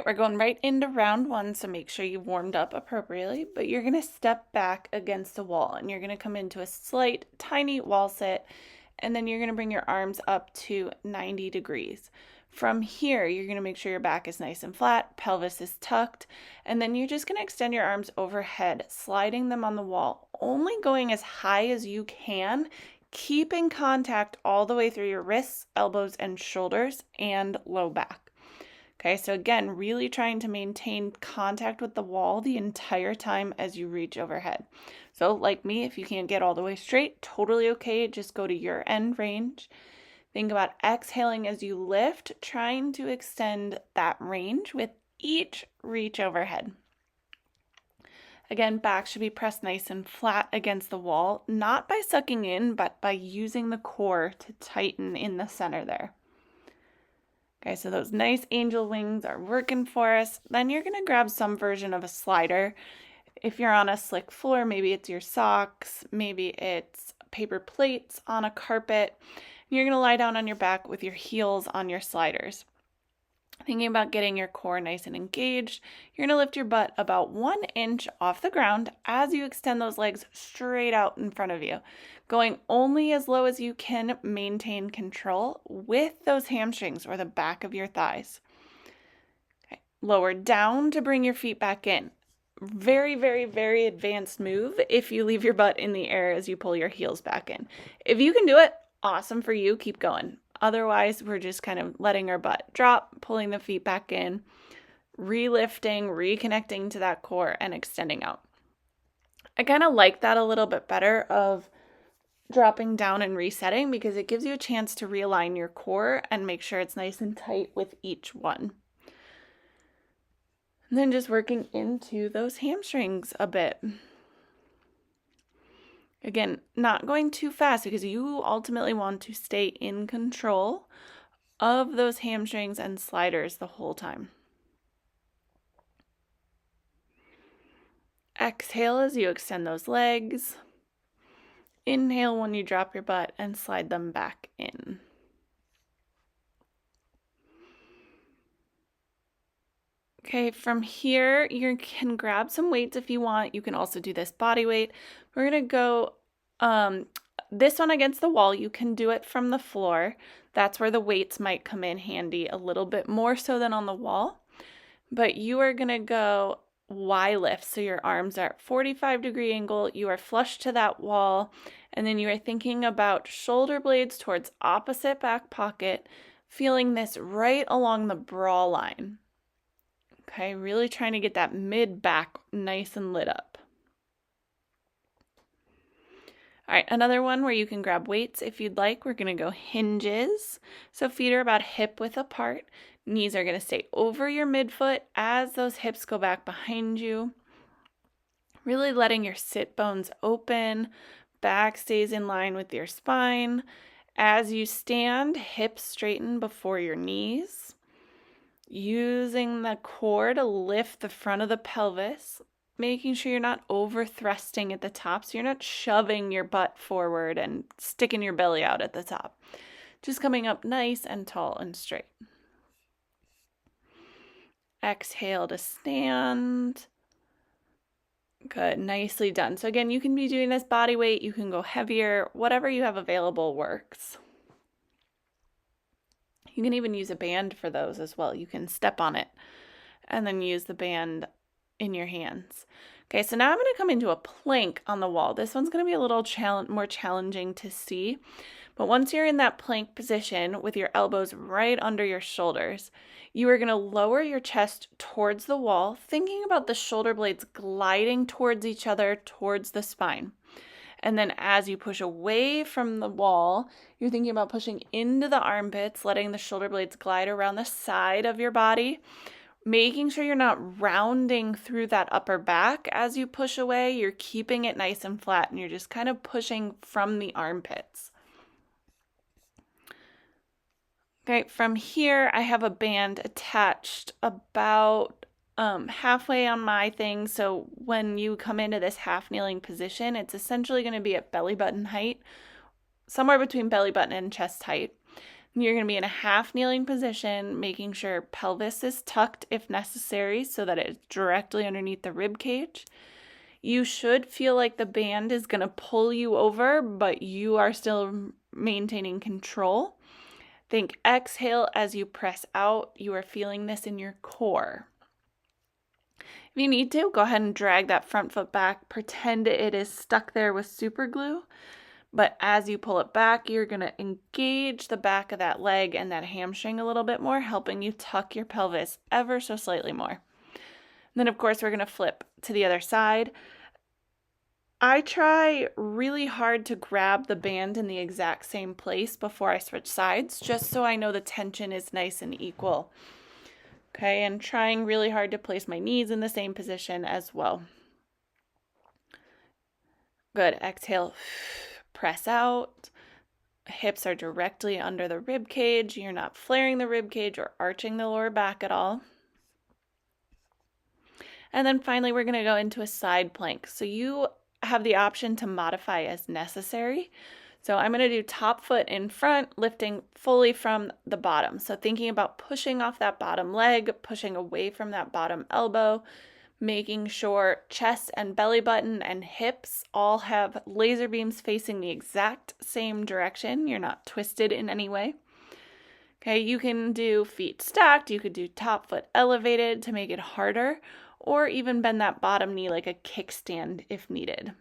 we're going right into round one, so make sure you've warmed up appropriately, but you're gonna step back against the wall and you're gonna come into a slight, tiny wall sit, and then you're gonna bring your arms up to 90 degrees. From here, you're gonna make sure your back is nice and flat, pelvis is tucked, and then you're just gonna extend your arms overhead, sliding them on the wall, only going as high as you can, keeping contact all the way through your wrists, elbows, and shoulders, and low back. Okay, so again, really trying to maintain contact with the wall the entire time as you reach overhead. So like me, if you can't get all the way straight, totally okay, just go to your end range. Think about exhaling as you lift, trying to extend that range with each reach overhead. Again, back should be pressed nice and flat against the wall, not by sucking in, but by using the core to tighten in the center there. Okay, so those nice angel wings are working for us. Then you're gonna grab some version of a slider. If you're on a slick floor, maybe it's your socks, maybe it's paper plates on a carpet. You're gonna lie down on your back with your heels on your sliders. Thinking about getting your core nice and engaged, you're gonna lift your butt about 1 inch off the ground as you extend those legs straight out in front of you, going only as low as you can maintain control with those hamstrings or the back of your thighs. Okay. Lower down to bring your feet back in. Very, very, very advanced move if you leave your butt in the air as you pull your heels back in. If you can do it, awesome for you, keep going. Otherwise, we're just kind of letting our butt drop, pulling the feet back in, relifting, reconnecting to that core, and extending out. I kind of like that a little bit better of dropping down and resetting because it gives you a chance to realign your core and make sure it's nice and tight with each one. And then just working into those hamstrings a bit. Again, not going too fast because you ultimately want to stay in control of those hamstrings and sliders the whole time. Exhale as you extend those legs. Inhale when you drop your butt and slide them back in. Okay, from here, you can grab some weights if you want. You can also do this body weight. We're going to go this one against the wall. You can do it from the floor. That's where the weights might come in handy a little bit more so than on the wall. But you are going to go Y lift. So your arms are at 45-degree angle. You are flush to that wall. And then you are thinking about shoulder blades towards opposite back pocket, feeling this right along the bra line. Okay, really trying to get that mid-back nice and lit up. All right, another one where you can grab weights if you'd like. We're going to go hinges. So feet are about hip width apart. Knees are going to stay over your midfoot as those hips go back behind you. Really letting your sit bones open. Back stays in line with your spine. As you stand, hips straighten before your knees. Using the core to lift the front of the pelvis, making sure you're not over thrusting at the top, so you're not shoving your butt forward and sticking your belly out at the top. Just coming up nice and tall and straight. Exhale to stand. Good, nicely done. So again, you can be doing this body weight, you can go heavier, whatever you have available works. You can even use a band for those as well. You can step on it and then use the band in your hands. Okay, so now I'm going to come into a plank on the wall. This one's going to be a little more challenging to see. But once you're in that plank position with your elbows right under your shoulders, you are going to lower your chest towards the wall, thinking about the shoulder blades gliding towards each other, towards the spine. And then as you push away from the wall, you're thinking about pushing into the armpits, letting the shoulder blades glide around the side of your body, making sure you're not rounding through that upper back as you push away. You're keeping it nice and flat, and you're just kind of pushing from the armpits. Okay, from here, I have a band attached about halfway on my thing. So when you come into this half kneeling position, it's essentially going to be at belly button height, somewhere between belly button and chest height. You're going to be in a half kneeling position, making sure pelvis is tucked if necessary so that it's directly underneath the rib cage. You should feel like the band is going to pull you over, but you are still maintaining control. Think exhale as you press out. You are feeling this in your core. If you need to, go ahead and drag that front foot back. Pretend it is stuck there with super glue. But as you pull it back, you're going to engage the back of that leg and that hamstring a little bit more, helping you tuck your pelvis ever so slightly more. And then, of course, we're going to flip to the other side. I try really hard to grab the band in the exact same place before I switch sides, just so I know the tension is nice and equal. Okay, and trying really hard to place my knees in the same position as well. Good. Exhale. Press out. Hips are directly under the rib cage. You're not flaring the rib cage or arching the lower back at all. And then finally, we're going to go into a side plank. So you have the option to modify as necessary. So I'm going to do top foot in front, lifting fully from the bottom. So thinking about pushing off that bottom leg, pushing away from that bottom elbow, making sure chest and belly button and hips all have laser beams facing the exact same direction. You're not twisted in any way. Okay, you can do feet stacked. You could do top foot elevated to make it harder, or even bend that bottom knee like a kickstand if needed.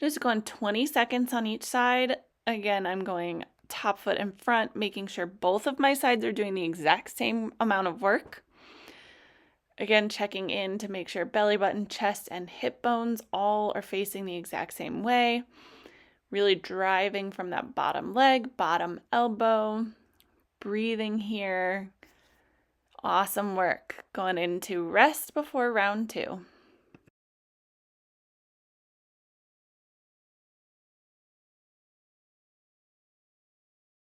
Just going 20 seconds on each side. Again, I'm going top foot in front, making sure both of my sides are doing the exact same amount of work. Again, checking in to make sure belly button, chest, and hip bones all are facing the exact same way. Really driving from that bottom leg, bottom elbow, breathing here. Awesome work. Going into rest before round 2.